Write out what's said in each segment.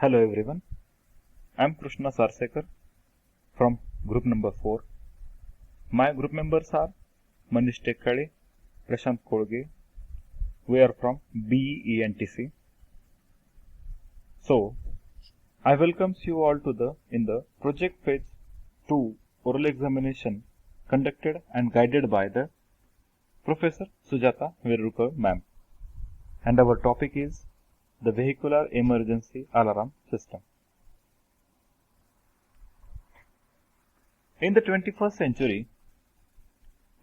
Hello everyone, I am Krishna Sarsekar from group number 4. My group members are Manish Tekkade, Prashant Kolge. We are from BEENTC. So, I welcomes you all to the project phase 2 oral examination conducted and guided by the Professor Sujata Verurkar ma'am. And our topic is the vehicular emergency alarm system. In the 21st century,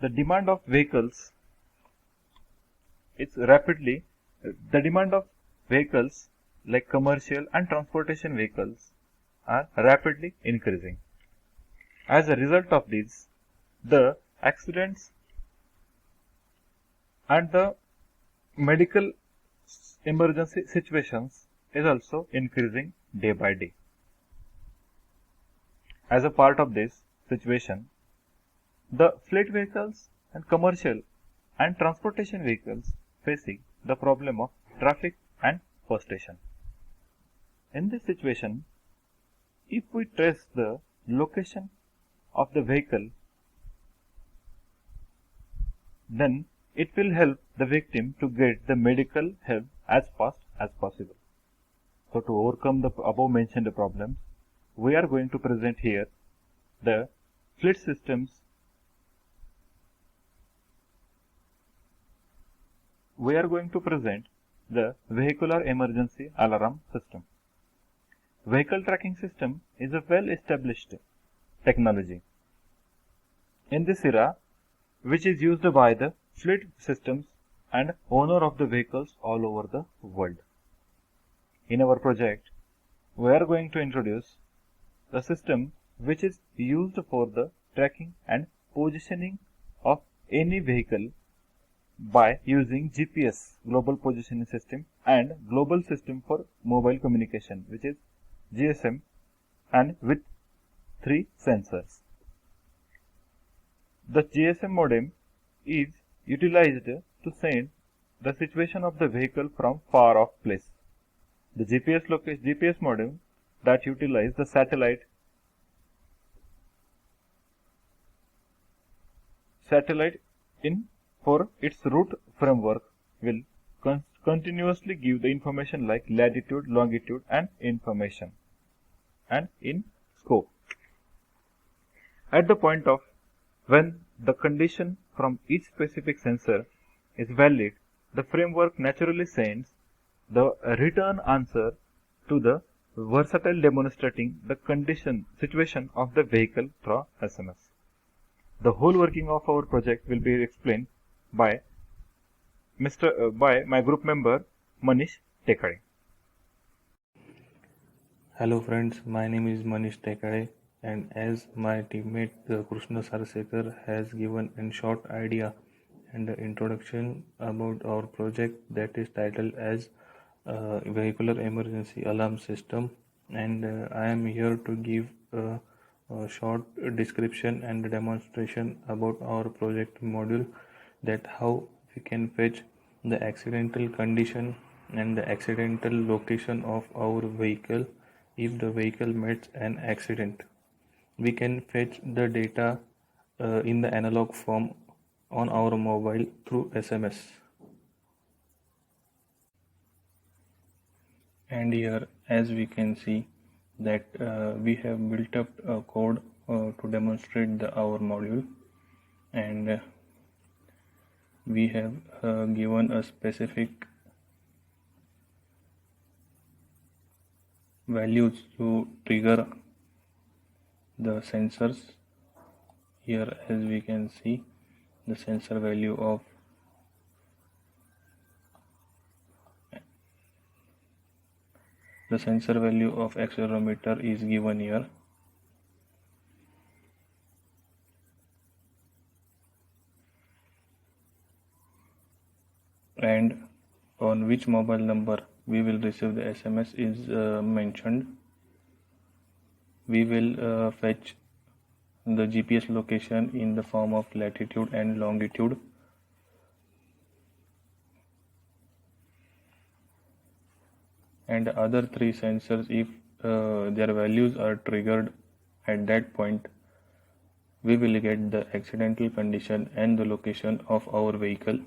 the demand of vehicles like commercial and transportation vehicles are rapidly increasing. As a result of this, the accidents and the medical emergency situations is also increasing day by day. As a part of this situation, the fleet vehicles and commercial and transportation vehicles facing the problem of traffic and frustration. In this situation, if we trace the location of the vehicle, then it will help the victim to get the medical help as fast as possible. So to overcome the above mentioned problems, we are going to present here the fleet systems. We are going to present the vehicular emergency alarm system. Vehicle tracking system is a well-established technology in this era, which is used by the fleet systems and owner of the vehicles all over the world. In our project, we are going to introduce the system which is used for the tracking and positioning of any vehicle by using GPS, Global Positioning System, and Global System for Mobile Communication, which is GSM, and with 3 sensors. The GSM modem is utilized to send the situation of the vehicle from far off place. The GPS modem that utilize the satellite in for its route framework will continuously give the information like latitude, longitude and information and in scope. At the point of when the condition from each specific sensor is valid, the framework naturally sends the return answer to the versatile demonstrating the situation of the vehicle through SMS. The whole working of our project will be explained by my group member Manish Tekkade. Hello friends, my name is Manish Tekkade, and as my teammate Krishna Sarsekar has given a short idea and introduction about our project that is titled as Vehicular Emergency Alarm System, and I am here to give a short description and demonstration about our project module, that how we can fetch the accidental condition and the accidental location of our vehicle if the vehicle meets an accident. We can fetch the data in the analog form on our mobile through SMS. And here, as we can see, that we have built up a code to demonstrate our module, and we have given a specific values to trigger the sensors. Here, as we can see, the sensor value of accelerometer is given here, and on which mobile number we will receive the SMS is mentioned. We will fetch the GPS location in the form of latitude and longitude. and other three sensors if their values are triggered at that point, we will get the accidental condition and the location of our vehicle.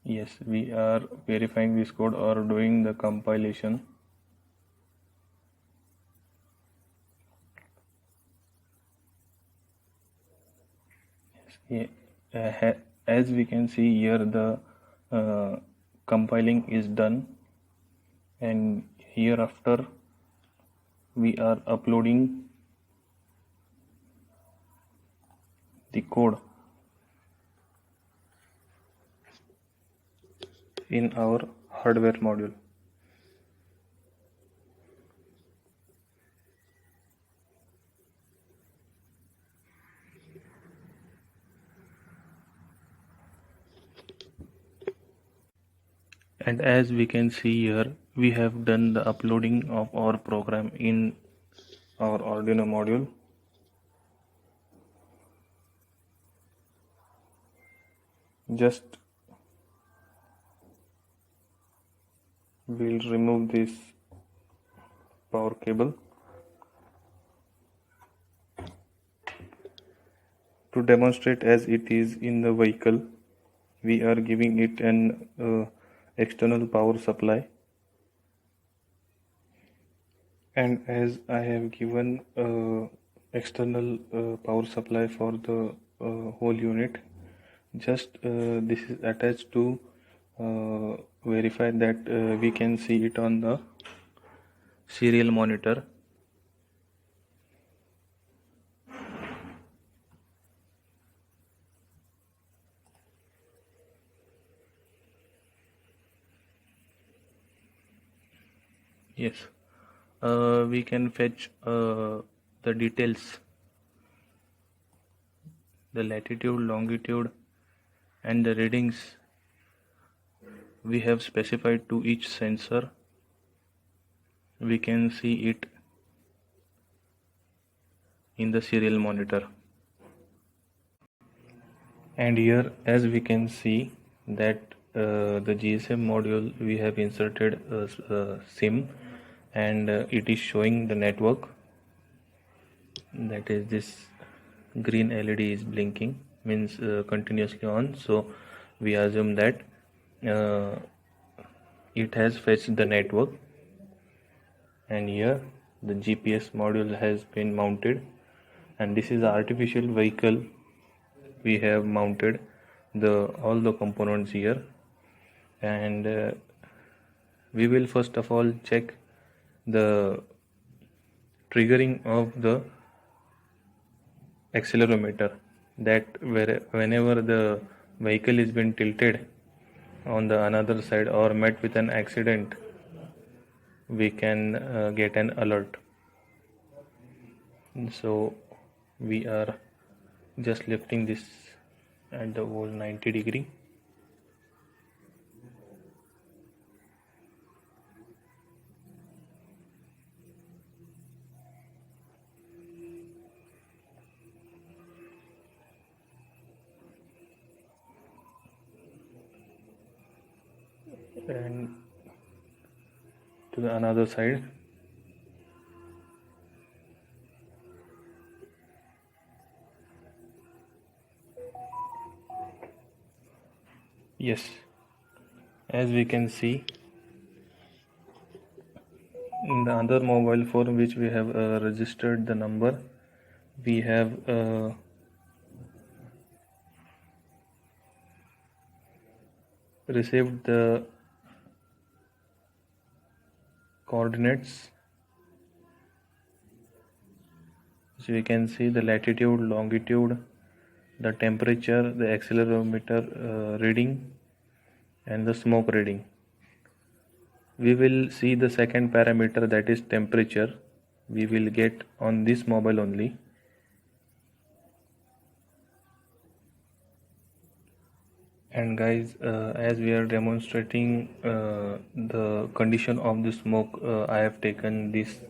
Yes, we are verifying this code or doing the compilation. Yes, as we can see here, the compiling is done, and hereafter we are uploading the code in our hardware module. And as we can see here, we have done the uploading of our program in our Arduino module. Just we'll remove this power cable. To demonstrate as it is in the vehicle, we are giving it an external power supply, and as I have given external power supply for the whole unit, just this is attached to verify that we can see it on the serial monitor. Yes, we can fetch the details, the latitude, longitude, and the readings we have specified to each sensor. We can see it in the serial monitor. And here, as we can see that the GSM module, we have inserted a SIM, and it is showing the network. That is, this green LED is blinking, means continuously on. So we assume that it has fetched the network. And here the GPS module has been mounted, and this is the artificial vehicle. We have mounted all the components here, and we will first of all check the triggering of the accelerometer, that whenever the vehicle is been tilted on the another side or met with an accident, we can get an alert. So we are just lifting this at the whole 90 degree. And to the another side. Yes, as we can see in the other mobile phone which we have registered the number, we have received the coordinates. So you can see the latitude, longitude, the temperature, the accelerometer reading, and the smoke reading. We will see the second parameter, that is temperature. We will get on this mobile only. And guys, as we are demonstrating the condition of the smoke, I have taken this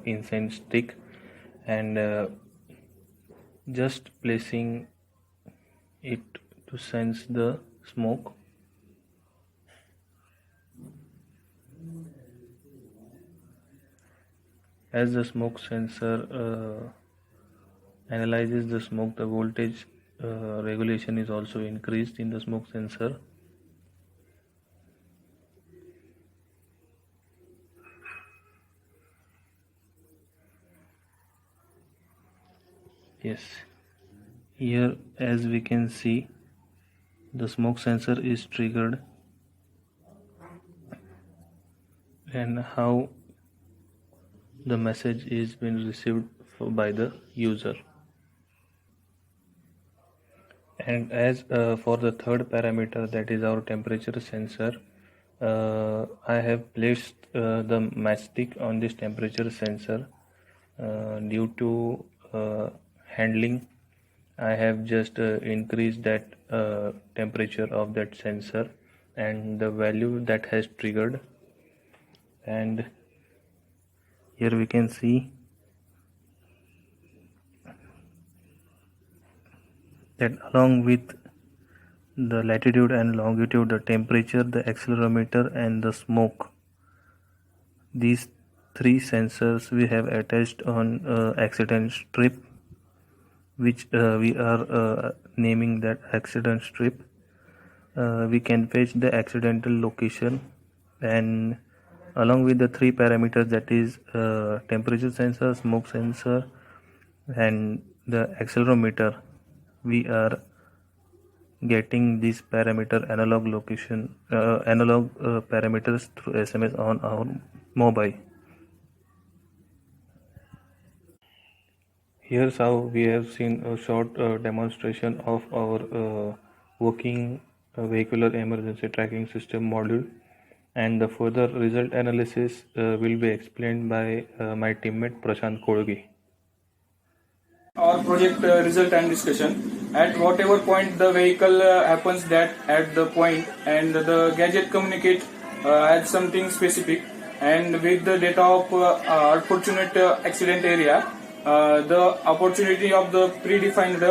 incense stick and just placing it to sense the smoke. As the smoke sensor analyzes the smoke, the voltage regulation is also increased in the smoke sensor. Yes, here as we can see, the smoke sensor is triggered and how the message is being received by the user. And as for the third parameter, that is our temperature sensor, I have placed the matchstick on this temperature sensor due to handling. I have just increased that temperature of that sensor and the value that has triggered, and here we can see that along with the latitude and longitude, the temperature, the accelerometer and the smoke, these three sensors we have attached on accident strip, which we are naming that accident strip. We can fetch the accidental location, and along with the three parameters, that is temperature sensor, smoke sensor and the accelerometer, we are getting this parameter analog location parameters through SMS on our mobile. Here's how we have seen a short demonstration of our working vehicular emergency tracking system module, and the further result analysis will be explained by my teammate Prashant Kolgi. Our project result and discussion. At whatever point the vehicle happens, that at the point, and the gadget communicate at something specific, and with the data of unfortunate accident area, the opportunity of the predefined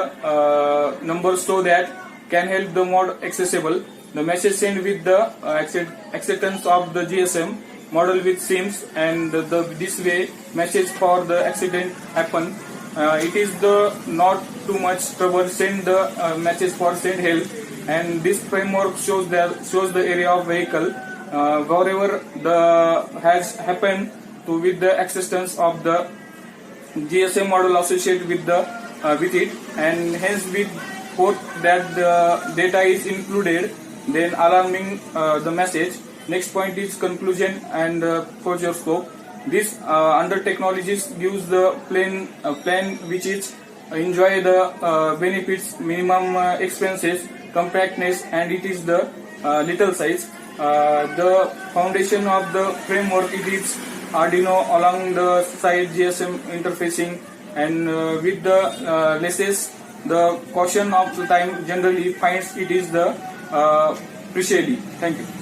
numbers, so that can help the mode accessible. The message sent with the acceptance of the GSM model with SIMs, and this way message for the accident happen. It is the not too much trouble send the message for send help, and this framework shows the area of vehicle wherever the has happened to with the existence of the GSM model associated with the with it, and hence with both that the data is included, then alarming the message. Next point is conclusion and closure scope. This under technologies gives the plan which is enjoy the benefits, minimum expenses, compactness, and it is the little size. The foundation of the framework, it is Arduino along the side GSM interfacing, and with the lessons, the caution of the time generally finds it is the preceding. Thank you.